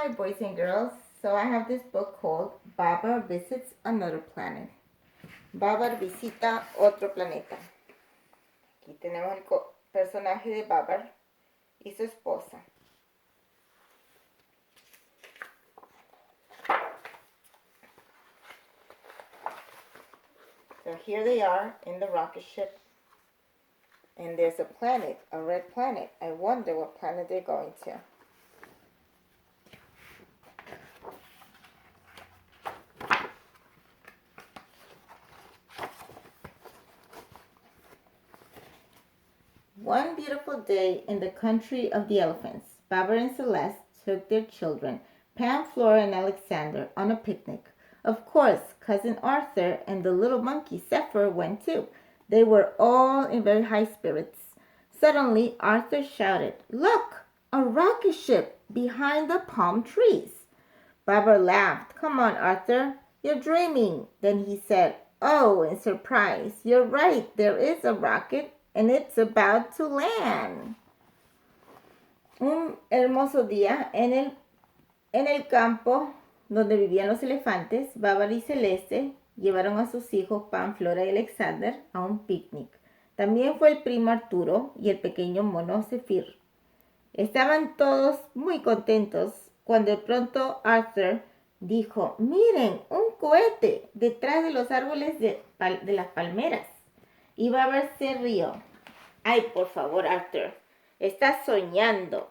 Hi, boys and girls. So I have this book called Babar Visits Another Planet. Babar visita otro planeta. Aquí tenemos el personaje de Babar y su esposa. So here they are in the rocket ship. And there's a planet, a red planet. I wonder what planet they're going to. One beautiful day in the country of the elephants, Babar and Celeste took their children, Pam, Flora, and Alexander, on a picnic. Of course, Cousin Arthur and the little monkey Zephyr went too. They were all in very high spirits. Suddenly, Arthur shouted, "Look, a rocket ship behind the palm trees." Babar laughed. "Come on, Arthur, you're dreaming." Then he said, "Oh," in surprise, "you're right, there is a rocket and it's about to land." Un hermoso día en el campo donde vivían los elefantes, Babar y Celeste llevaron a sus hijos Pan, Flora y Alexander a un picnic. También fue el primo Arturo y el pequeño mono Zephyr. Estaban todos muy contentos cuando de pronto Arthur dijo: "Miren, un cohete detrás de los árboles de las palmeras." Y Babar se rió. "Ay, por favor, Arthur, estás soñando."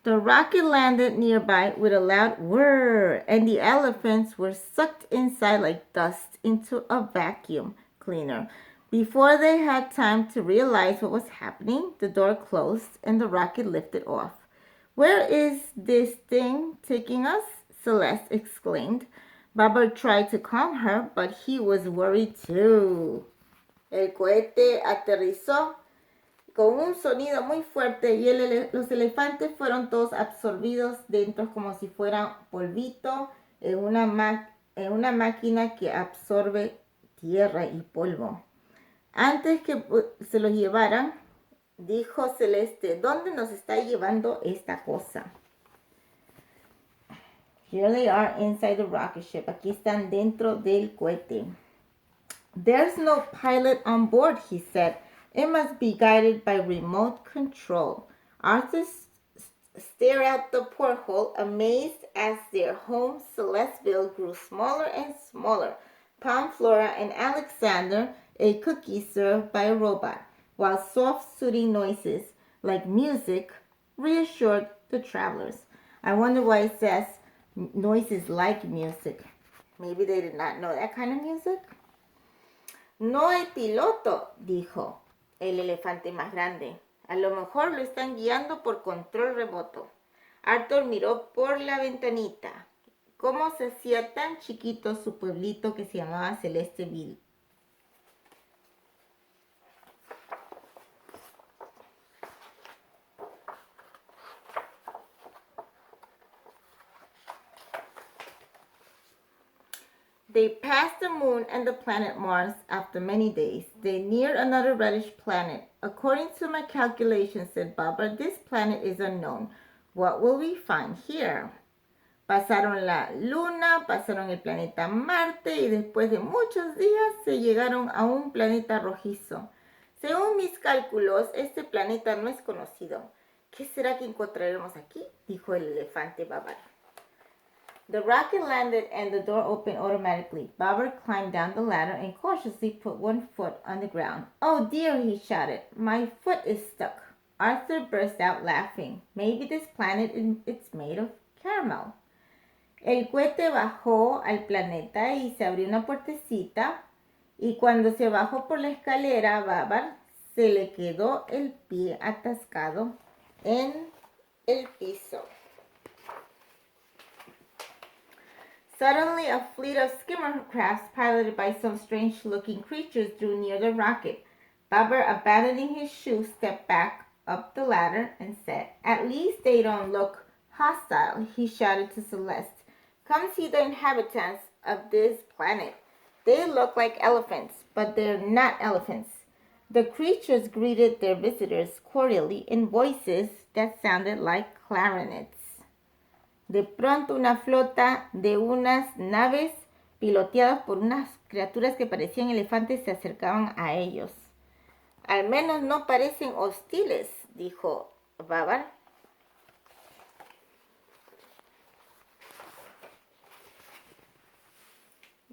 The rocket landed nearby with a loud whir, and the elephants were sucked inside like dust into a vacuum cleaner. Before they had time to realize what was happening, the door closed and the rocket lifted off. "Where is this thing taking us?" Celeste exclaimed. Babar tried to calm her, but he was worried too. El cohete aterrizó con un sonido muy fuerte y los elefantes fueron todos absorbidos dentro como si fueran polvito en una máquina que absorbe tierra y polvo. Antes que se los llevaran, dijo Celeste: "¿Dónde nos está llevando esta cosa?" Here they are inside the rocket ship. Aquí están dentro del cohete. "There's no pilot on board," he said. "It must be guided by remote control." Arthur stared at the porthole, amazed as their home Celesteville grew smaller and smaller. Pam, Flora, and Alexander ate cookies served by a robot, while soft soothing noises like music reassured the travelers. I wonder why it says noises like music. Maybe they did not know that kind of music. "No hay piloto", dijo el elefante más grande. "A lo mejor lo están guiando por control remoto." Arthur miró por la ventanita. ¿Cómo se hacía tan chiquito su pueblito que se llamaba Celesteville? They passed the moon and the planet Mars after many days. They neared another reddish planet. "According to my calculations," said Babar, "this planet is unknown. What will we find here?" Pasaron la luna, pasaron el planeta Marte y después de muchos días se llegaron a un planeta rojizo. "Según mis cálculos, este planeta no es conocido. ¿Qué será que encontraremos aquí?", dijo el elefante Babar. The rocket landed and the door opened automatically. Babar climbed down the ladder and cautiously put one foot on the ground. "Oh dear," he shouted, "my foot is stuck." Arthur burst out laughing. "Maybe this planet is made of caramel." El cohete bajó al planeta y se abrió una puertecita, y cuando se bajó por la escalera a Babar se le quedó el pie atascado en el piso. Suddenly, a fleet of skimmer crafts piloted by some strange-looking creatures drew near the rocket. Babar, abandoning his shoes, stepped back up the ladder and said, "At least they don't look hostile," he shouted to Celeste. "Come see the inhabitants of this planet. They look like elephants, but they're not elephants. The creatures greeted their visitors cordially in voices that sounded like clarinets. De pronto una flota de unas naves piloteadas por unas criaturas que parecían elefantes se acercaban a ellos. Al menos no parecen hostiles, dijo Babar.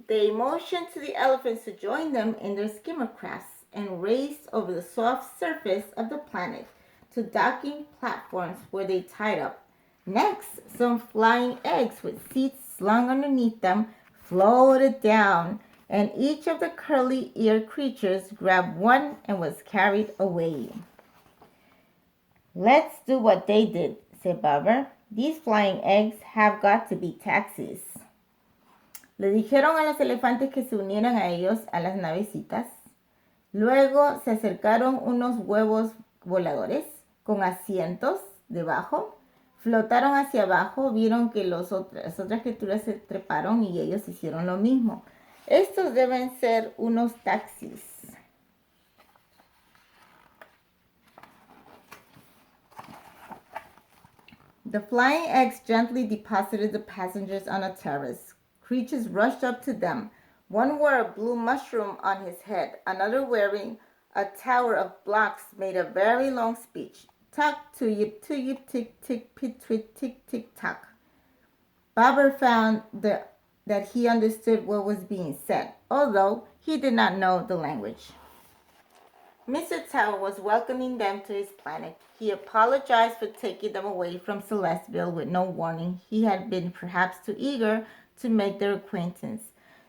They motioned to the elephants to join them in their skimmer crafts and raced over the soft surface of the planet to docking platforms where they tied up. Next, some flying eggs with seats slung underneath them floated down, and each of the curly-eared creatures grabbed one and was carried away. Let's do what they did, said Babar. These flying eggs have got to be taxis. Le dijeron a los elefantes que se unieran a ellos a las navecitas. Luego se acercaron unos huevos voladores con asientos debajo. Flotaron hacia abajo, vieron que las otras criaturas se treparon y ellos hicieron lo mismo. Estos deben ser unos taxis. The flying eggs gently deposited the passengers on a terrace. Creatures rushed up to them. One wore a blue mushroom on his head. Another, wearing a tower of blocks, made a very long speech. Tuck, tuyip, tick, tick, pit, twit, tick, tick, tock. Babar found that he understood what was being said, although he did not know the language. Mr. Tower was welcoming them to his planet. He apologized for taking them away from Celestville with no warning. He had been perhaps too eager to make their acquaintance.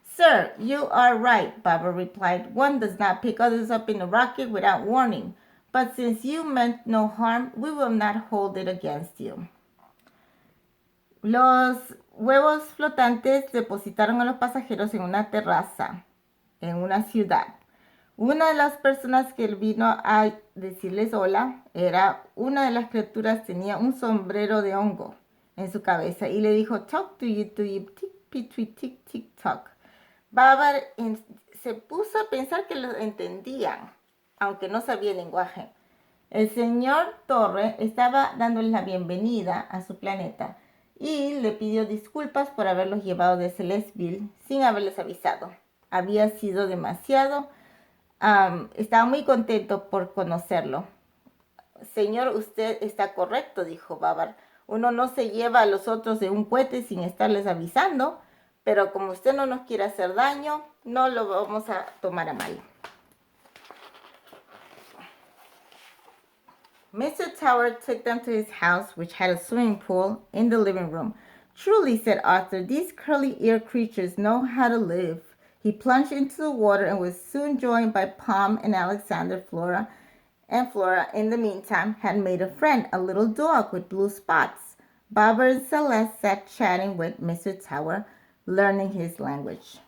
Sir, you are right, Babar replied. One does not pick others up in a rocket without warning. But since you meant no harm, we will not hold it against you. Los huevos flotantes depositaron a los pasajeros en una terraza, en una ciudad. Una de las personas que vino a decirles hola era una de las criaturas, tenía un sombrero de hongo en su cabeza y le dijo, talk to you, tick, pitui, tick, tick, tock. Babar se puso a pensar que lo entendían, aunque no sabía el lenguaje. El señor Torre estaba dándoles la bienvenida a su planeta y le pidió disculpas por haberlos llevado de Celestville sin haberles avisado. Había sido demasiado, estaba muy contento por conocerlo. Señor, usted está correcto, dijo Babar. Uno no se lleva a los otros de un cohete sin estarles avisando, pero como usted no nos quiere hacer daño, no lo vamos a tomar a mal. Mr. Tower took them to his house, which had a swimming pool in the living room. Truly, said Arthur, these curly-eared creatures know how to live. He plunged into the water and was soon joined by Palm and Alexander. Flora, in the meantime, had made a friend, a little dog with blue spots. Babar and Celeste sat chatting with Mr. Tower, learning his language.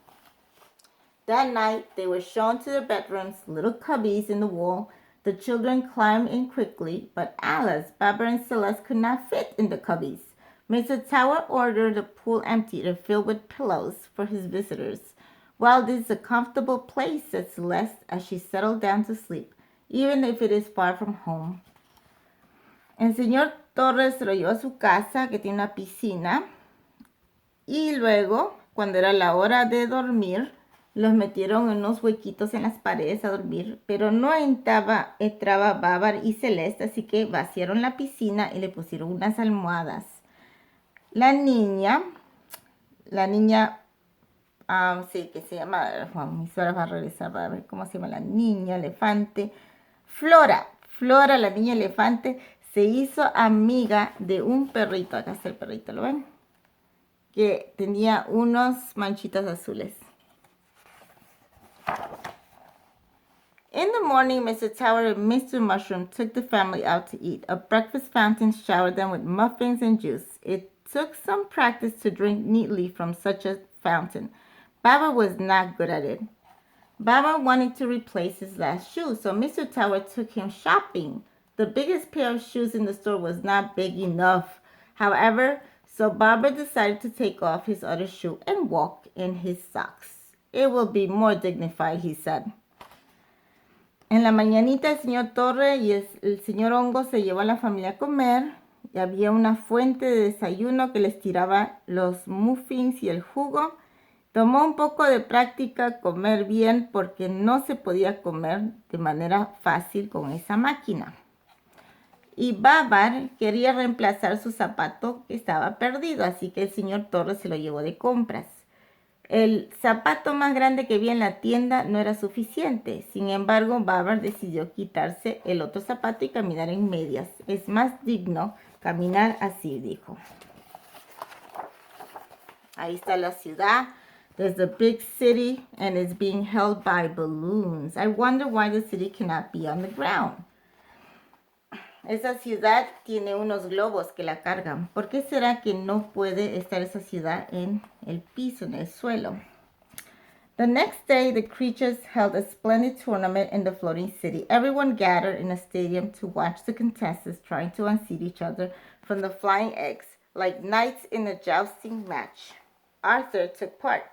That night, they were shown to their bedrooms, little cubbies in the wall. The children climbed in quickly, but Alice, Babar, and Celeste could not fit in the cubbies. Mr. Tower ordered the pool emptied and filled with pillows for his visitors. Well, this is a comfortable place, said Celeste as she settled down to sleep, even if it is far from home. El señor Torres lo llevó a su casa, que tiene una piscina, y luego, cuando era la hora de dormir, los metieron en unos huequitos en las paredes a dormir, pero no entraba Babar y Celeste, así que vaciaron la piscina y le pusieron unas almohadas. La niña, sí, que se llama, Juan, mi suegra va a regresar para ver cómo se llama la niña elefante. Flora, la niña elefante, se hizo amiga de un perrito. Acá está el perrito, ¿lo ven? Que tenía unos manchitas azules. In the morning, Mr. Tower and Mr. Mushroom took the family out to eat. A breakfast fountain showered them with muffins and juice. It took some practice to drink neatly from such a fountain. Babar was not good at it. Babar wanted to replace his last shoe, so Mr. Tower took him shopping. The biggest pair of shoes in the store was not big enough, however, so Babar decided to take off his other shoe and walk in his socks. It will be more dignified, he said. En la mañanita el señor Torre y el señor Hongo se llevó a la familia a comer y había una fuente de desayuno que les tiraba los muffins y el jugo. Tomó un poco de práctica comer bien porque no se podía comer de manera fácil con esa máquina. Y Babar quería reemplazar su zapato que estaba perdido, así que el señor Torres se lo llevó de compras. El zapato más grande que vi en la tienda no era suficiente. Sin embargo, Babar decidió quitarse el otro zapato y caminar en medias. Es más digno caminar así, dijo. Ahí está la ciudad. There's a big city and it's being held by balloons. I wonder why the city cannot be on the ground. Esa ciudad tiene unos globos que la cargan. ¿Por qué será que no puede estar esa ciudad en el piso, en el suelo? The next day, the creatures held a splendid tournament in the floating city. Everyone gathered in a stadium to watch the contestants trying to unseat each other from the flying eggs, like knights in a jousting match. Arthur took part,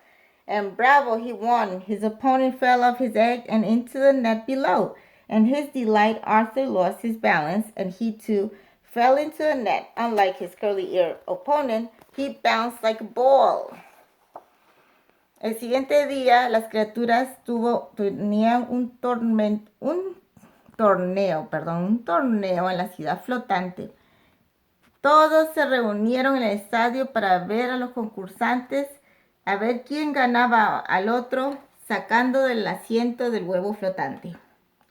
and bravo, he won. His opponent fell off his egg and into the net below. In his delight, Arthur lost his balance, and he too fell into the net. Unlike his curly-eared opponent, he bounced like a ball. El siguiente día, las criaturas tenían un torneo en la ciudad flotante. Todos se reunieron en el estadio para ver a los concursantes, a ver quién ganaba al otro, sacando del asiento del huevo flotante.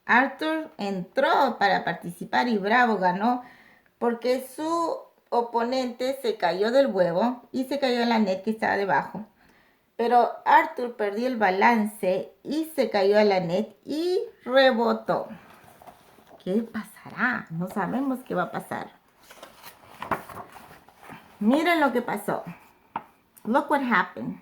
Arthur entró para participar y bravo, ganó porque su oponente se cayó del huevo y se cayó en la net que estaba debajo. Pero Arthur perdió el balance y se cayó a la net y rebotó. ¿Qué pasará? No sabemos qué va a pasar. Miren lo que pasó. Look what happened.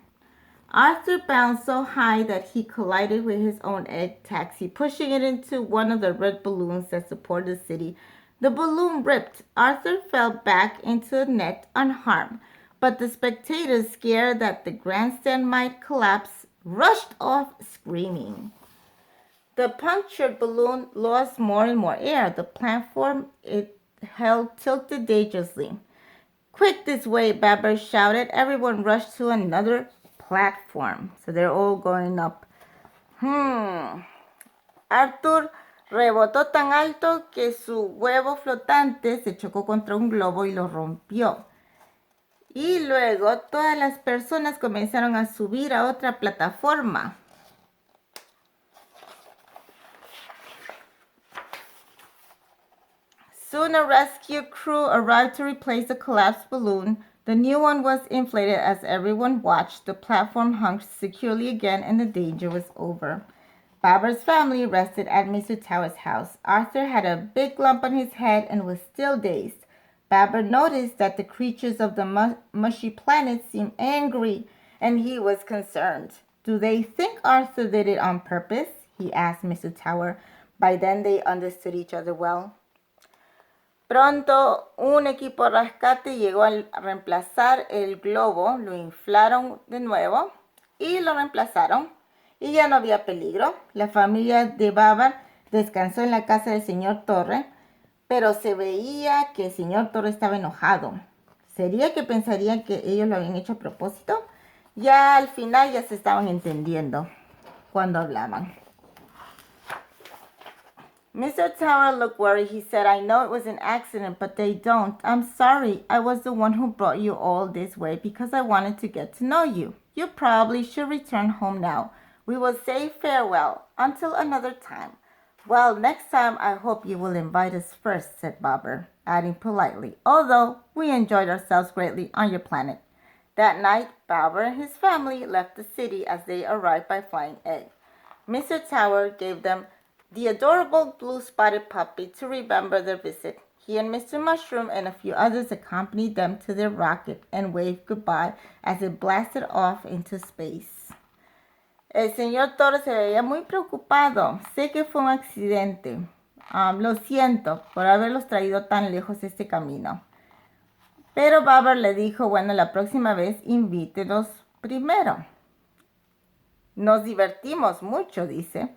Arthur bounced so high that he collided with his own egg taxi, pushing it into one of the red balloons that support the city. The balloon ripped. Arthur fell back into the net unharmed, but the spectators, scared that the grandstand might collapse, rushed off screaming. The punctured balloon lost more and more air. The platform it held tilted dangerously. Quick this way, Babar shouted. Everyone rushed to another platform. So they're all going up. Arthur rebotó tan alto que su huevo flotante se chocó contra un globo y lo rompió. Y luego todas las personas comenzaron a subir a otra plataforma. Soon a rescue crew arrived to replace the collapsed balloon. The new one was inflated as everyone watched. The platform hung securely again and the danger was over. Babar's family rested at Mr. Tower's house. Arthur had a big lump on his head and was still dazed. Babar noticed that the creatures of the mushy planet seemed angry, and he was concerned. Do they think Arthur did it on purpose? He asked Mr. Tower. By then they understood each other well. Pronto un equipo rescate llegó a reemplazar el globo, lo inflaron de nuevo y lo reemplazaron y ya no había peligro. La familia de Babar descansó en la casa del señor Torre, pero se veía que el señor Torre estaba enojado. ¿Sería que pensarían que ellos lo habían hecho a propósito? Ya al final ya se estaban entendiendo cuando hablaban. Mr. Tower looked worried. He said, I know it was an accident, but they don't. I'm sorry. I was the one who brought you all this way because I wanted to get to know you. You probably should return home now. We will say farewell until another time. Well, next time I hope you will invite us first, said Babar, adding politely, although we enjoyed ourselves greatly on your planet. That night, Babar and his family left the city as they arrived by flying egg. Mr. Tower gave them the adorable blue-spotted puppy to remember their visit. He and Mr. Mushroom and a few others accompanied them to their rocket and waved goodbye as it blasted off into space. El señor Toro se veía muy preocupado. Sé que fue un accidente. Lo siento por haberlos traído tan lejos este camino. Pero Babar le dijo, bueno, la próxima vez invítenos primero. Nos divertimos mucho, dice.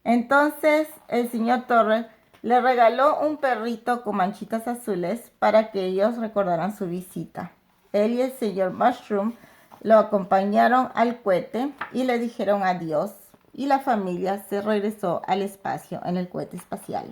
Entonces el señor Torres le regaló un perrito con manchitas azules para que ellos recordaran su visita. Él y el señor Mushroom lo acompañaron al cohete y le dijeron adiós, y la familia se regresó al espacio en el cohete espacial.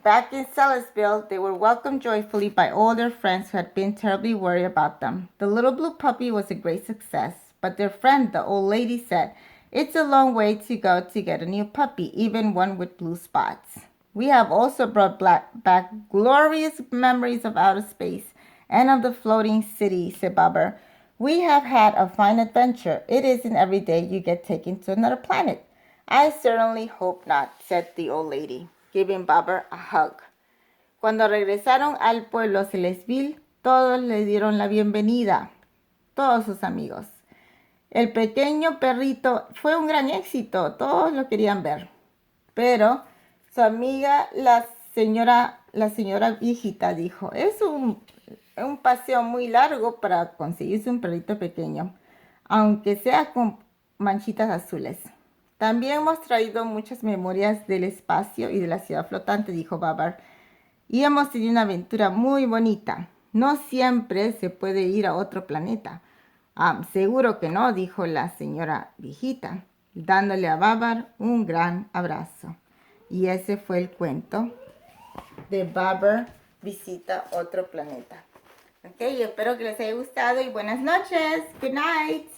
Back in Sellersville, they were welcomed joyfully by all their friends who had been terribly worried about them. The little blue puppy was a great success, but their friend, the old lady, said, "It's a long way to go to get a new puppy, even one with blue spots. We have also brought back glorious memories of outer space and of the floating city," said Bobber. "We have had a fine adventure. It isn't every day you get taken to another planet." "I certainly hope not," said the old lady, giving Bobber a hug. Cuando regresaron al pueblo Sellersville, todos le dieron la bienvenida, todos sus amigos. El pequeño perrito fue un gran éxito, todos lo querían ver. Pero su amiga, la señora viejita, dijo, es un paseo muy largo para conseguirse un perrito pequeño, aunque sea con manchitas azules. También hemos traído muchas memorias del espacio y de la ciudad flotante, dijo Babar, y hemos tenido una aventura muy bonita. No siempre se puede ir a otro planeta. Seguro que no, dijo la señora viejita, dándole a Babar un gran abrazo. Y ese fue el cuento de Babar visita otro planeta. Ok, espero que les haya gustado y buenas noches. Good night.